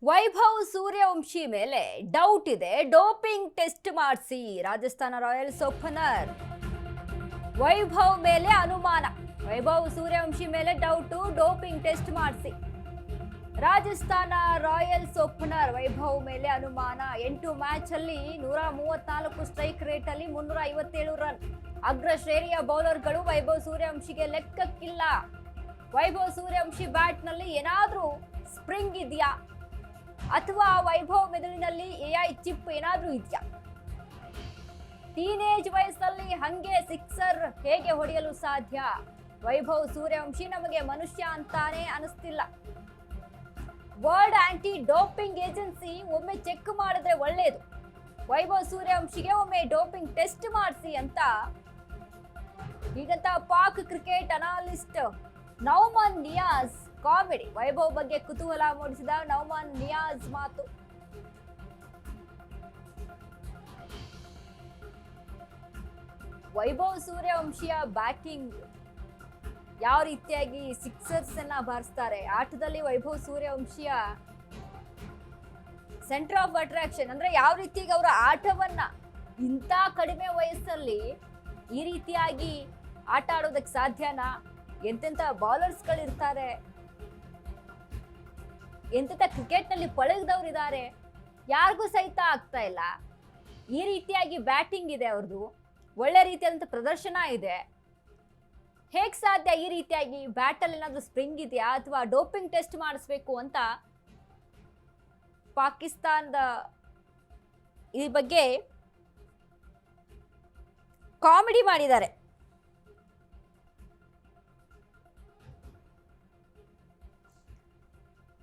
ವೈಭವ್ ಸೂರ್ಯವಂಶಿ ಮೇಲೆ ಡೌಟ್ ಇದೆ, doping test ಮಾಡಿಸಿ. ರಾಜಸ್ಥಾನ ರಾಯಲ್ಸ್ ಓಪನರ್ ವೈಭವ್ ಮೇಲೆ ಅನುಮಾನ. ವೈಭವ್ ಸೂರ್ಯವಂಶಿ ಮೇಲೆ ಡೌಟು, ಡೋಪಿಂಗ್ ಟೆಸ್ಟ್ ಮಾಡಿಸಿ. ರಾಜಸ್ಥಾನ ರಾಯಲ್ಸ್ ಓಪನರ್ ವೈಭವ್ ಮೇಲೆ ಅನುಮಾನ. 8 ಮ್ಯಾಚ್ ಅಲ್ಲಿ 134 ಸ್ಟ್ರೈಕ್ ರೇಟ್ ಅಲ್ಲಿ 357 ರನ್. ಅಗ್ರ ಶ್ರೇಣಿಯ ಬೌಲರ್ಗಳು ವೈಭವ್ ಸೂರ್ಯವಂಶಿಗೆ ಲೆಕ್ಕಕ್ಕಿಲ್ಲ. ವೈಭವ್ ಸೂರ್ಯವಂಶಿ ಬ್ಯಾಟ್ ನಲ್ಲಿ ಏನಾದ್ರೂ ಸ್ಪ್ರಿಂಗ್ ಇದೆಯಾ ಅಥವಾ ವೈಭವ್ ಮೆದುಳಿನಲ್ಲಿ ಎಐ ಚಿಪ್ ಏನಾದ್ರೂ ಇದೆಯಾ? ಟೀನೇಜ್ ವಯಸ್ಸಲ್ಲಿ ಹಂಗೆ ಸಿಕ್ಸರ್ ಹೇಗೆ ಹೊಡೆಯಲು ಸಾಧ್ಯ? ವೈಭವ್ ಸೂರ್ಯವಂಶಿ ನಮಗೆ ಮನುಷ್ಯ ಅಂತಾನೆ ಅನಿಸ್ತಿಲ್ಲ. ವರ್ಲ್ಡ್ ಆಂಟಿ ಡೋಪಿಂಗ್ ಏಜೆನ್ಸಿ ಒಮ್ಮೆ ಚೆಕ್ ಮಾಡಿದ್ರೆ ಒಳ್ಳೇದು. ವೈಭವ್ ಸೂರ್ಯವಂಶಿಗೆ ಒಮ್ಮೆ ಡೋಪಿಂಗ್ ಟೆಸ್ಟ್ ಮಾಡಿಸಿ ಅಂತ ಹೀಗಂತ Pak cricket analyst Nauman Niaz comedy. Vaibhav ಬಗ್ಗೆ ಕುತೂಹಲ ಮೂಡಿಸಿದ ನೌಮನ್ ನಿಯಾಜ್ ಮಾತು. ವೈಭವ್ ಸೂರ್ಯವಂಶಿಯ ಬ್ಯಾಟಿಂಗ್ ಯಾವ ರೀತಿಯಾಗಿ ಸಿಕ್ಸರ್ಸ್ ಅನ್ನ ಬಾರಿಸ್ತಾರೆ, ಆಟದಲ್ಲಿ ವೈಭವ್ ಸೂರ್ಯವಂಶಿಯ ಸೆಂಟರ್ ಆಫ್ ಅಟ್ರಾಕ್ಷನ್ ಅಂದ್ರೆ ಯಾವ ರೀತಿಯಾಗಿ ಅವರ ಆಟವನ್ನ ಇಂಥ ಕಡಿಮೆ ವಯಸ್ಸಲ್ಲಿ ಈ ರೀತಿಯಾಗಿ ಆಟ ಆಡೋದಕ್ಕೆ ಸಾಧ್ಯನಾ? ಎಂತೆಂಥ ಬೌಲರ್ಸ್ಗಳಿರ್ತಾರೆ, ಎಂತೆಂಥ ಕ್ರಿಕೆಟ್ನಲ್ಲಿ ಪಳಗಿದವ್ರು ಇದ್ದಾರೆ, ಯಾರಿಗೂ ಸಹಿತ ಆಗ್ತಾ ಇಲ್ಲ. ಈ ರೀತಿಯಾಗಿ ಬ್ಯಾಟಿಂಗ್ ಇದೆ ಅವ್ರದ್ದು, ಒಳ್ಳೆ ರೀತಿಯಾದಂಥ ಪ್ರದರ್ಶನ ಇದೆ. ಹೇಗೆ ಸಾಧ್ಯ ಈ ರೀತಿಯಾಗಿ ಬ್ಯಾಟಲ್ಲಿ ಏನಾದರೂ ಸ್ಪ್ರಿಂಗ್ ಇದೆಯಾ ಅಥವಾ ಡೋಪಿಂಗ್ ಟೆಸ್ಟ್ ಮಾಡಿಸ್ಬೇಕು ಅಂತ ಪಾಕಿಸ್ತಾನದ ಈ ಬಗ್ಗೆ ಕಾಮಿಡಿ ಮಾಡಿದ್ದಾರೆ.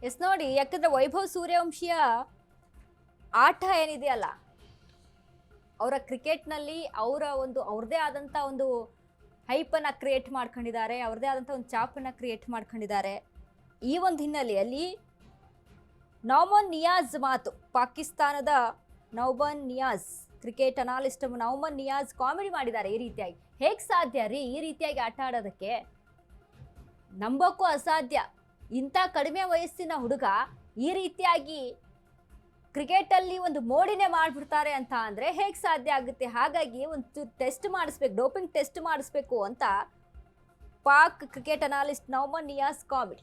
ಎಸ್ ನೋಡಿ, ಯಾಕಂದ್ರೆ ವೈಭವ್ ಸೂರ್ಯವಂಶಿಯ ಆಟ ಏನಿದೆಯಲ್ಲ, ಅವರ ಕ್ರಿಕೆಟ್ನಲ್ಲಿ ಅವ್ರದೇ ಆದಂಥ ಒಂದು ಹೈಪನ್ನು ಕ್ರಿಯೇಟ್ ಮಾಡ್ಕೊಂಡಿದ್ದಾರೆ, ಅವ್ರದೇ ಆದಂಥ ಒಂದು ಚಾಪನ್ನು ಕ್ರಿಯೇಟ್ ಮಾಡ್ಕೊಂಡಿದ್ದಾರೆ. ಈ ಒಂದು ಹಿನ್ನೆಲೆಯಲ್ಲಿ ನೌಮನ್ ನಿಯಾಜ್ ಮಾತು, ಪಾಕಿಸ್ತಾನದ Nauman Niaz cricket analyst Nauman Niaz comedy ಮಾಡಿದ್ದಾರೆ. ಈ ರೀತಿಯಾಗಿ ಹೇಗೆ ಸಾಧ್ಯ ರೀ ಈ ರೀತಿಯಾಗಿ ಆಟ ಆಡೋದಕ್ಕೆ? ನಂಬೋಕ್ಕೂ ಅಸಾಧ್ಯ. ಇಂಥ ಕಡಿಮೆ ವಯಸ್ಸಿನ ಹುಡುಗ ಈ ರೀತಿಯಾಗಿ ಕ್ರಿಕೆಟಲ್ಲಿ ಒಂದು ಮೋಡಿನೇ ಮಾಡಿಬಿಡ್ತಾರೆ ಅಂತ ಅಂದರೆ ಹೇಗೆ ಸಾಧ್ಯ ಆಗುತ್ತೆ? ಹಾಗಾಗಿ ಒಂದು ಟೆಸ್ಟ್ ಮಾಡಿಸ್ಬೇಕು, ಡೋಪಿಂಗ್ ಟೆಸ್ಟ್ ಮಾಡಿಸ್ಬೇಕು ಅಂತ Pak cricket analyst Nauman Niaz comedy.